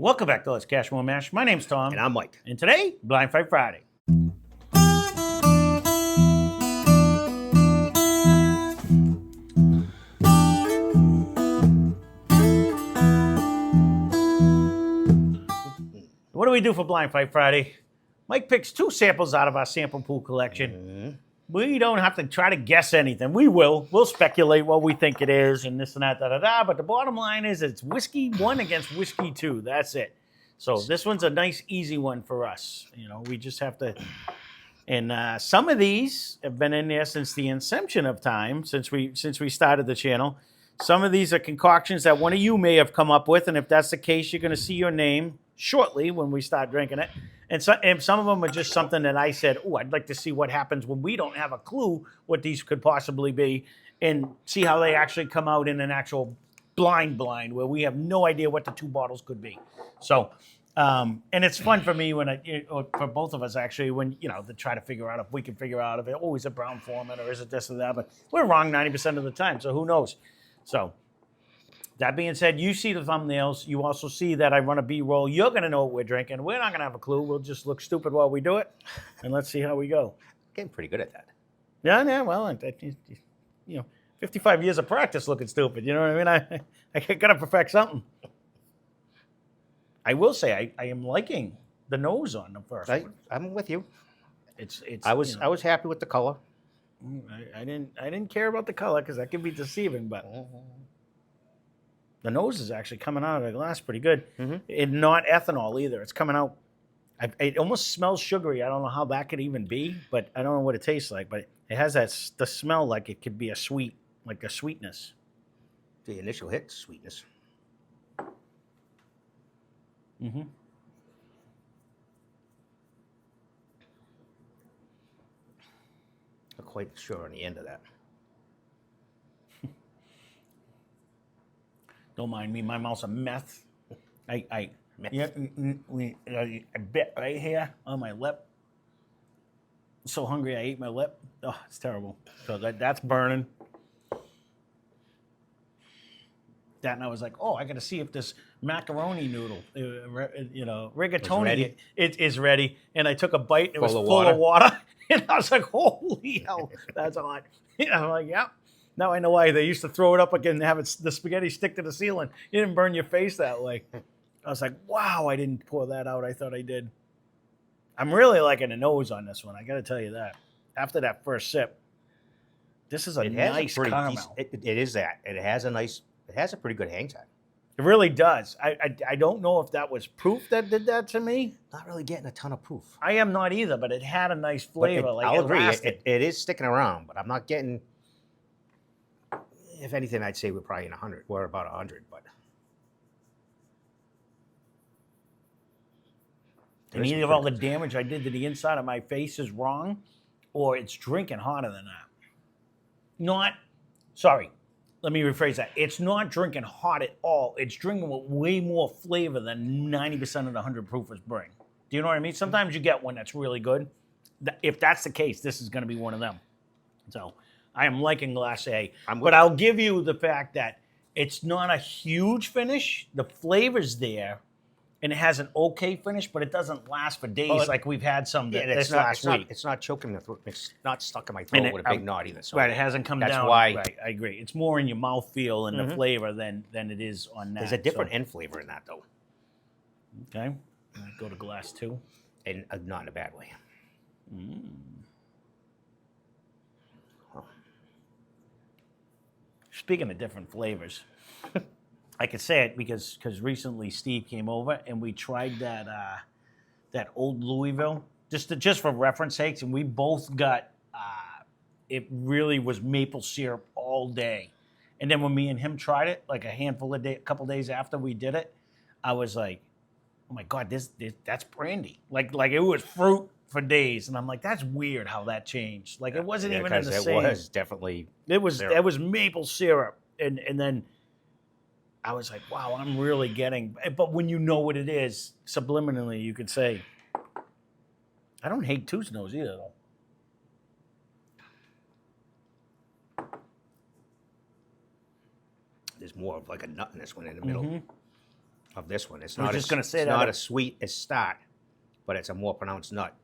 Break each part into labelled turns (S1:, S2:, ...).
S1: Welcome back to Lesscashmoremash. My name's Tom.
S2: And I'm Mike.
S1: And today, Blind Fight Friday. What do we do for Blind Fight Friday? Mike picks 2 samples out of our sample pool collection. We don't have to try to guess anything. We will. We'll speculate what we think it is and this and that, da-da-da. But the bottom line is it's whiskey 1 against whiskey 2. That's it. So this one's a nice, easy one for us. You know, we just have to... And some of these have been in there since the inception of time, since we started the channel. Some of these are concoctions that one of you may have come up with. And if that's the case, you're going to see your name shortly when we start drinking it. And some of them are just something that I said, oh, I'd like to see what happens when we don't have a clue what these could possibly be and see how they actually come out in an actual blind where we have no idea what the 2 bottles could be. So, and it's fun for me when or for both of us actually, when, you know, to try to figure out if we can figure out if it always a brown format or is it this or that, but we're wrong 90% of the time. So who knows? So that being said, you see the thumbnails. You also see that I run a B-roll. You're going to know what we're drinking. We're not going to have a clue. We'll just look stupid while we do it. And let's see how we go.
S2: Getting pretty good at that.
S1: Yeah, well, you know, 55 years of practice looking stupid. You know what I mean? I got to perfect something. I will say I am liking the nose on the first one.
S2: I'm with you.
S1: It's.
S2: I was happy with the color.
S1: I didn't care about the color because that can be deceiving, but the nose is actually coming out of the glass pretty good. It's not ethanol either. It's coming out. It almost smells sugary. I don't know how that could even be, but I don't know what it tastes like. But it has the smell like it could be a sweetness.
S2: The initial hit, sweetness.
S1: Mm-hmm.
S2: Not quite sure on the end of that.
S1: Don't mind me. My mouth's a meth. I bit right here on my lip. I'm so hungry I ate my lip. Oh, it's terrible. So that's burning. That and I was like, oh, I got to see if this macaroni noodle, rigatoni, it is ready. And I took a bite. It was full of water. And I was like, holy hell, that's hot. And I'm like, yeah. Now I know why they used to throw it up again and have the spaghetti stick to the ceiling. You didn't burn your face that way. I was like, wow, I didn't pour that out. I thought I did. I'm really liking the nose on this one. I got to tell you that. After that first sip, this is a nice caramel.
S2: It is that. It has a pretty good hang time.
S1: It really does. I don't know if that was proof that did that to me.
S2: Not really getting a ton of proof.
S1: I am not either, but it had a nice flavor.
S2: I'll agree. It is sticking around, but I'm not getting... If anything, I'd say we're probably in 100. We're about 100, but...
S1: And either all the damage I did to the inside of my face is wrong, or it's drinking hotter than that. Let me rephrase that. It's not drinking hot at all. It's drinking with way more flavor than 90% of the 100 proofers bring. Do you know what I mean? Sometimes you get one that's really good. If that's the case, this is going to be one of them. So I am liking Glass A. But I'll give you the fact that it's not a huge finish. The flavor's there, and it has an okay finish, but it doesn't last for days like we've had some this last week.
S2: It's not choking the throat. It's not stuck in my throat with a big knot either. So
S1: right, it hasn't come down.
S2: That's why.
S1: Right, I agree. It's more in your mouthfeel and the flavor than it is on that.
S2: There's a different end flavor in that, though.
S1: Okay. Go to Glass 2.
S2: And not in a bad way.
S1: Huh. Speaking of different flavors, I could say it because recently Steve came over and we tried that old Louisville just for reference sakes, and we both got it really was maple syrup all day, and then when me and him tried it like a couple days after we did it, I was like, oh my god, that's brandy, like it was fruit for days, and I'm like, that's weird how that changed. Like it wasn't even in the same.
S2: It was definitely
S1: syrup. It was maple syrup, and then. I was like, wow, I'm really getting... But when you know what it is, subliminally, you could say, I don't hate Two's nose either, though.
S2: There's more of like a nut in this one in the middle. of this one. It's
S1: I was
S2: not
S1: just gonna say
S2: it's
S1: that
S2: not
S1: it-
S2: as sweet as start, but it's a more pronounced nut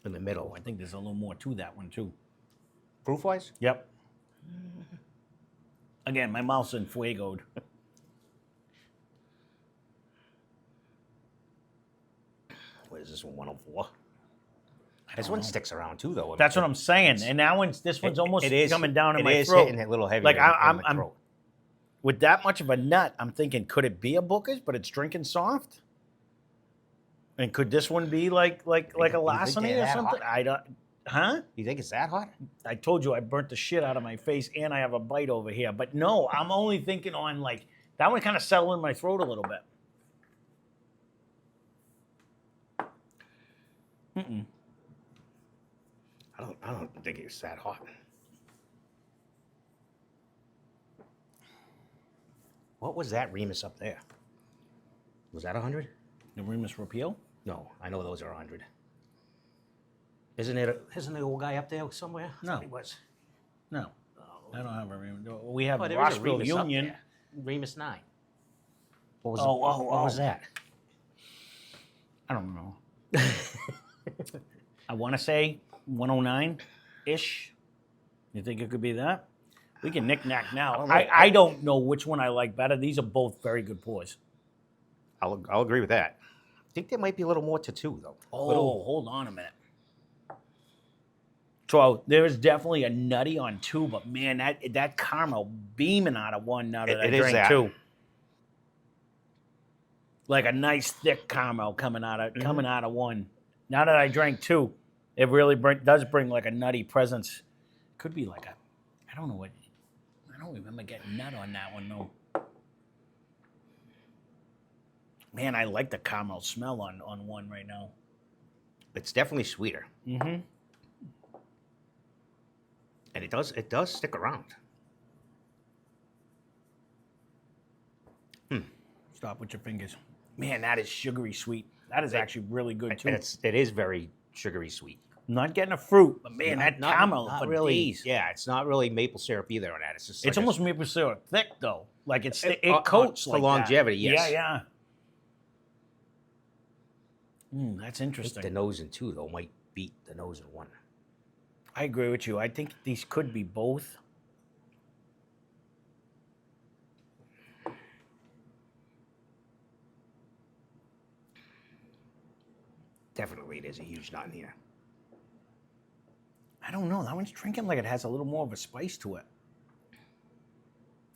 S2: in the middle.
S1: I think there's a little more to that one too.
S2: Proof wise?
S1: Yep. Again, my mouth's enfuegoed.
S2: What is this one? 104. This one sticks around too, though.
S1: That's what I'm saying. And now this one's almost coming down in my
S2: It is
S1: throat.
S2: hitting a little heavy.
S1: Like
S2: in the
S1: I'm
S2: throat.
S1: with that much of a nut. I'm thinking, could it be a Booker's, but it's drinking soft? And could this one be like a larceny
S2: they're
S1: or
S2: that
S1: something?
S2: hot?
S1: I don't. Huh?
S2: You think it's that hot?
S1: I told you I burnt the shit out of my face and I have a bite over here. But no, I'm only thinking on like that one kind of settled in my throat a little bit. Mm-mm.
S2: I don't think it's that hot. What was that Remus up there? Was that 100?
S1: The Remus Repeal?
S2: No, I know those are 100. Isn't the old guy up there somewhere?
S1: No.
S2: He was.
S1: No. I don't have a Remus. We have
S2: Oh, there is a
S1: Rossville
S2: Remus up
S1: Union.
S2: there. Remus 9. What was,
S1: Oh,
S2: what was that?
S1: I don't know. I want to say 109-ish. You think it could be that? We can knick-knack now. I don't know which one I like better. These are both very good pours.
S2: I'll agree with that. I think there might be a little more to two, though.
S1: Oh, hold on a minute. So there is definitely a nutty on two, but man, that caramel beaming out of one now that I drank two. Like a nice thick caramel coming out of one. Now that I drank two, it really does bring like a nutty presence. Could be like I don't know what. I don't remember getting nut on that one though. Man, I like the caramel smell on one right now.
S2: It's definitely sweeter.
S1: Mm-hmm.
S2: And it does stick around.
S1: Stop with your fingers. Man, that is sugary sweet. That is actually really good too.
S2: And it is very sugary sweet.
S1: Not getting a fruit, but man, that caramel
S2: not
S1: for
S2: really,
S1: days.
S2: Yeah, it's not really maple syrup either on that. It's just
S1: It's
S2: like
S1: almost maple syrup thick though. Like it coats
S2: for
S1: like
S2: longevity.
S1: That.
S2: Yes.
S1: Yeah. That's
S2: I think
S1: interesting.
S2: the nose in two though might beat the nose in one.
S1: I agree with you. I think these could be both.
S2: Definitely, there's a huge nut in here.
S1: I don't know. That one's drinking like it has a little more of a spice to it.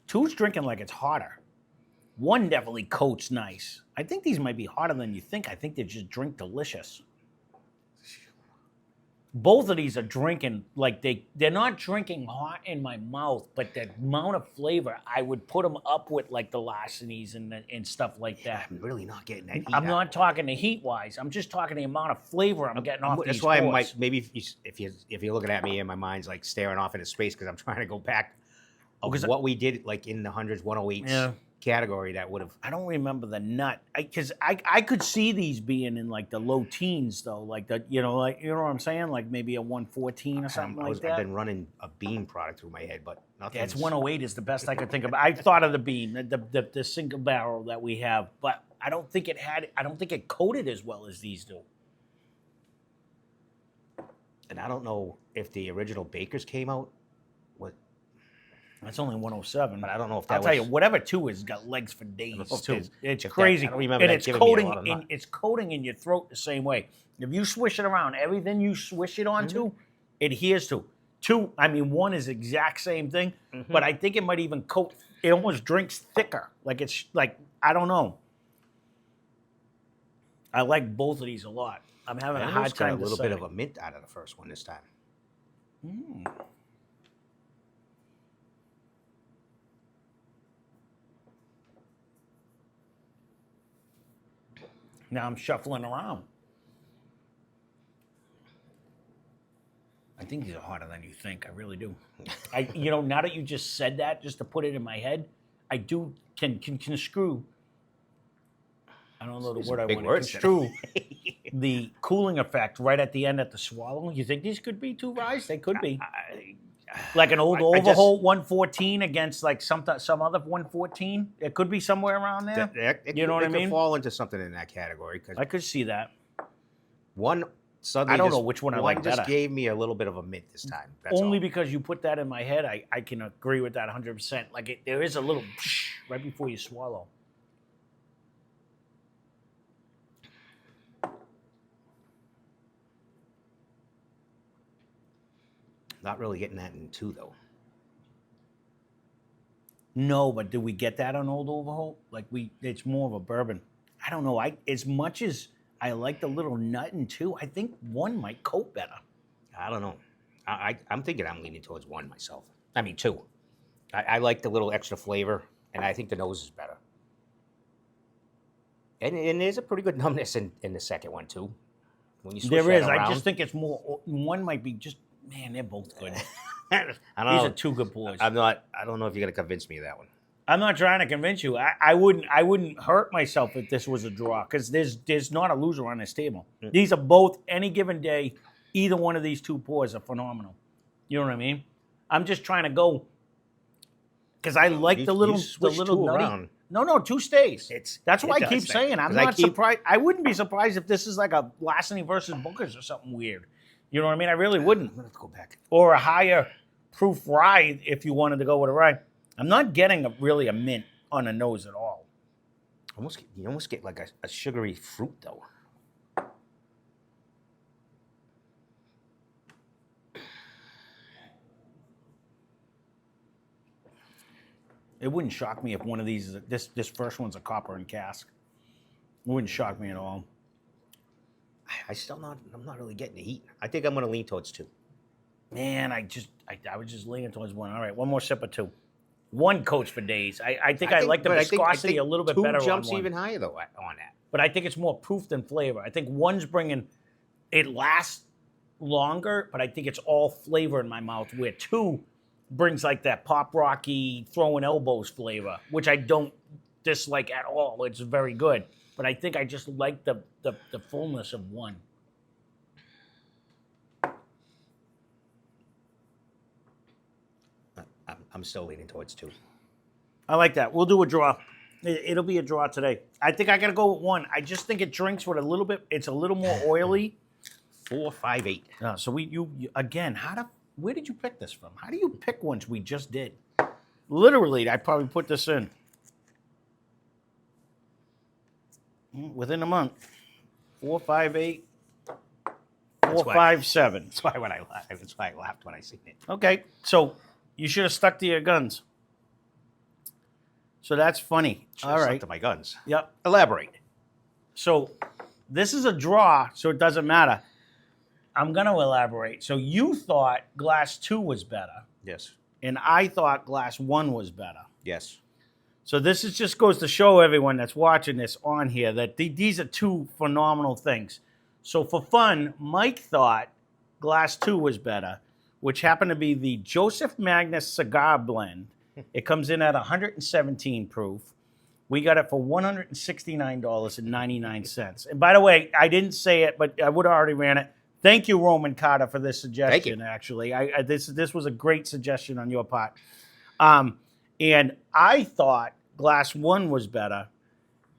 S1: Two's drinking like it's hotter. One definitely coats nice. I think these might be hotter than you think. I think they just drink delicious. Both of these are drinking like they're not drinking hot in my mouth, but the amount of flavor, I would put them up with like the larcenies and stuff like that.
S2: I'm really not getting that heat.
S1: I'm not talking the heat wise. I'm just talking the amount of flavor I'm getting off these
S2: That's why I
S1: pours.
S2: might maybe if you're looking at me and my mind's like staring off into space because I'm trying to go back of what we did like in the hundreds, 108s category that would have.
S1: I don't remember the nut because I could see these being in like the low teens though, like you know what I'm saying, like maybe a 114 or something like that.
S2: I've been running a bean product through my head, but nothing.
S1: Yeah, it's 108 is the best I could think of. I thought of the bean, the single barrel that we have, but I don't think it coated as well as these do.
S2: And I don't know if the original Bakers came out.
S1: That's only 107.
S2: But I don't know if that
S1: I'll tell you, whatever two has got legs for days too. It's crazy.
S2: I don't remember
S1: and
S2: that
S1: it's
S2: giving me a lot of
S1: coating.
S2: nut.
S1: It's coating in your throat the same way. If you swish it around, everything you swish it onto, it adheres to. Two, I mean, one is the exact same thing, but I think it might even coat. It almost drinks thicker. Like it's like I don't know. I like both of these a lot. I'm having a hard time.
S2: A little bit of a mint out of the first one this time.
S1: Now I'm shuffling around. I think these are harder than you think. I really do. Now that you just said that, just to put it in my head, I can construe. I don't know the word I want to construe. The cooling effect right at the end at the swallow. You think these could be two ryes? They could be. Like an old
S2: I just-
S1: Overholt 114 against like some other 114. It could be somewhere around there. You know what I mean?
S2: It could fall into something in that category because
S1: I could see that.
S2: one suddenly
S1: I don't
S2: just,
S1: know which one I
S2: one
S1: like
S2: just
S1: better.
S2: gave me a little bit of a mint this time. That's
S1: Only
S2: all.
S1: because you put that in my head, I can agree with that 100%. Like there is a little right before you swallow.
S2: Not really getting that in 2 though.
S1: No, but do we get that on Old Overholt? Like it's more of a bourbon. I don't know. As much as I like the little nut in 2, I think 1 might coat better.
S2: I don't know. I'm thinking I'm leaning towards 1 myself. I mean 2. I like the little extra flavor, and I think the nose is better. And there's a pretty good numbness in the second one too. When you switch
S1: There
S2: that
S1: is.
S2: around.
S1: I just think it's more. 1 might be just. Man, they're both good.
S2: I don't
S1: These
S2: know.
S1: are 2 good boys.
S2: I don't know if you're gonna convince me of that one.
S1: I'm not trying to convince you. I wouldn't hurt myself if this was a draw because there's not a loser on this table. These are both any given day. Either one of these 2 pours are phenomenal. You know what I mean? I'm just trying to go because I like the little
S2: switched 2
S1: nutty.
S2: around.
S1: No, 2 stays. That's
S2: it
S1: why I
S2: does
S1: keep
S2: that.
S1: saying I'm
S2: 'Cause I
S1: not surprised. I wouldn't be surprised if this is like a Larceny versus Booker's or something weird. You know what I mean? I really wouldn't.
S2: I'm gonna have to go back.
S1: Or a higher proof rye if you wanted to go with a rye. I'm not getting really a mint on the nose at all.
S2: You almost get like a sugary fruit though.
S1: It wouldn't shock me if one of these, this first one's a copper and cask. It wouldn't shock me at all.
S2: I'm not really getting the heat. I think I'm gonna lean towards 2.
S1: Man, I was just leaning towards 1. All right, 1 more sip of 2. 1 coats for days. I think I like the
S2: but I think
S1: viscosity a little bit
S2: 2
S1: better
S2: jumps
S1: on 1.
S2: even higher though on that.
S1: But I think it's more proof than flavor. I think 1's bringing, it lasts longer, but I think it's all flavor in my mouth, where 2 brings like that pop rocky, throwing elbows flavor, which I don't dislike at all. It's very good. But I think I just like the fullness of 1.
S2: I'm still leaning towards 2.
S1: I like that. We'll do a draw. It'll be a draw today. I think I got to go with 1. I just think it drinks with a little bit. It's a little more oily.
S2: 4, 5, 8.
S1: So you again. Where did you pick this from? How do you pick ones we just did? Literally, I probably put this in within a month. 4, 5, 8. 4, 5, 7.
S2: That's why I laughed when I seen it.
S1: Okay, so you should have stuck to your guns. So that's funny. All right.
S2: Stuck to my guns.
S1: Yep.
S2: Elaborate.
S1: So this is a draw, so it doesn't matter. I'm going to elaborate. So you thought glass 2 was better,
S2: Yes.
S1: and I thought glass 1 was better.
S2: Yes.
S1: So this just goes to show everyone that's watching this on here that these are 2 phenomenal things. So for fun, Mike thought glass 2 was better, which happened to be the Joseph Magnus Cigar Blend. It comes in at 117 proof. We got it for $169.99. And by the way, I didn't say it, but I would have already ran it. Thank you, Roman Carter, for this suggestion. Actually, this was a great suggestion on your part. And I thought glass 1 was better,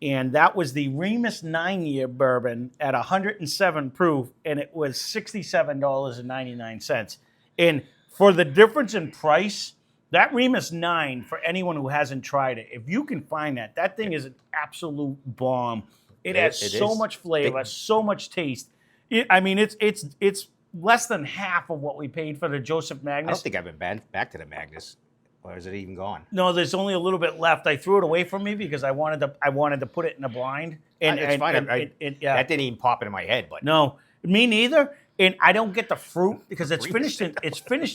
S1: and that was the Remus 9-year bourbon at 107 proof, and it was $67.99. And for the difference in price, that Remus 9, for anyone who hasn't tried it, if you can find that thing is an absolute bomb. It has so much flavor, so much taste. It's less than half of what we paid for the Joseph Magnus.
S2: I don't think I've been back to the Magnus. Or is it even gone?
S1: No, there's only a little bit left. I threw it away from me because I wanted to put it in a blind. And
S2: it's fine.
S1: Yeah.
S2: That didn't even pop into my head. But
S1: no, me neither. And I don't get the fruit because it's finished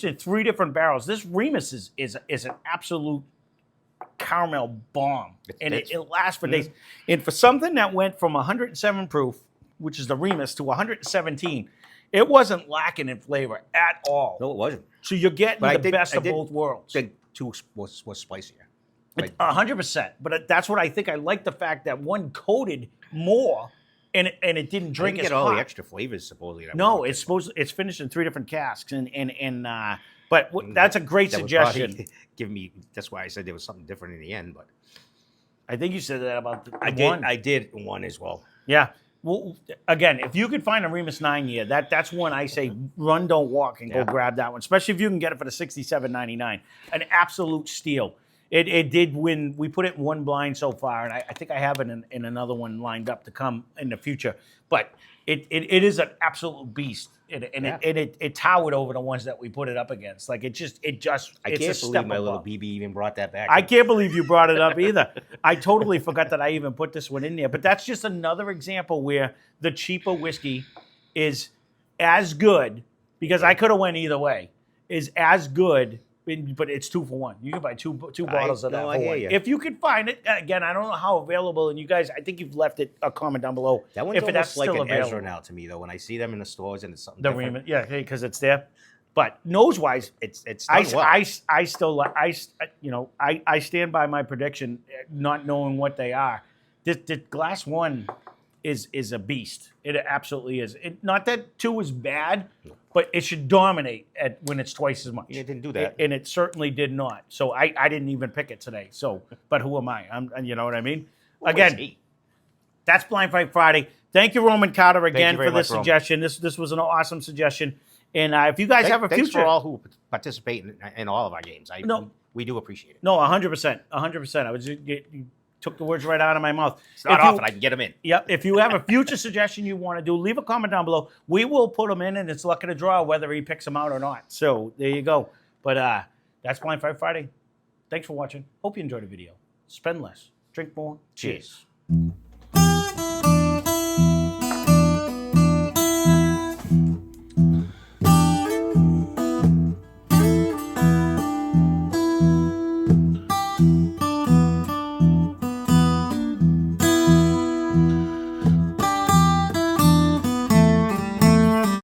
S1: in 3 different barrels. This Remus is an absolute caramel bomb, and it lasts for days. And for something that went from 107 proof, which is the Remus, to 117, it wasn't lacking in flavor at all.
S2: No, it wasn't.
S1: So you're getting the best of both worlds.
S2: The 2 was spicier.
S1: 100%. But that's what I think. I like the fact that 1 coated more, and it didn't drink as
S2: get all
S1: hot.
S2: the extra flavors supposedly.
S1: No, it's finished in 3 different casks, and But that's a great
S2: That would
S1: suggestion.
S2: probably give me. That's why I said there was something different in the end. But
S1: I think you said that about the
S2: I
S1: one.
S2: did. I did one as well.
S1: Yeah. Well, again, if you could find a Remus 9 year, that's one I say run, don't walk, and go grab that one. Especially if you can get it for the $67.99, an absolute steal. It did win. We put it in one blind so far, and I think I have it in another one lined up to come in the future. But it is an absolute beast, it towered over the ones that we put it up against. Like it just
S2: I
S1: it's
S2: can't
S1: a
S2: believe
S1: step
S2: my little
S1: above.
S2: BB even brought that back.
S1: I can't believe you brought it up either. I totally forgot that I even put this one in there. But that's just another example where the cheaper whiskey is as good, because I could have went either way, is as good, but it's 2 for 1. You can buy two bottles of that for one. If you can find it, again, I don't know how available, and you guys, I think you've left it a comment down below.
S2: That one's
S1: if
S2: almost like
S1: still
S2: an
S1: available.
S2: Ezra now to me, though. When I see them in the stores and it's something
S1: The
S2: different.
S1: Remus, yeah, because it's there. But nose-wise,
S2: it's done well.
S1: I still I stand by my prediction, not knowing what they are. The glass one is a beast. It absolutely is. Not that 2 is bad, but it should dominate when it's twice as much.
S2: It didn't do that,
S1: and it certainly did not. So I didn't even pick it today. So, but who am I? You know what I mean? Again, that's Blind Fight Friday. Thank you, Roman Carter, again for this suggestion. This was an awesome suggestion. And if you guys have a
S2: thanks
S1: future,
S2: for all who participate in all of our games. We do appreciate it.
S1: No, 100%, 100%. You took the words right out of my mouth.
S2: It's not often I can get them in.
S1: Yep. If you have a future suggestion you want to do, leave a comment down below. We will put them in, and it's luck of the draw whether he picks them out or not. So there you go. But that's Blind Fight Friday. Thanks for watching. Hope you enjoyed the video. Spend less, drink more. Cheers.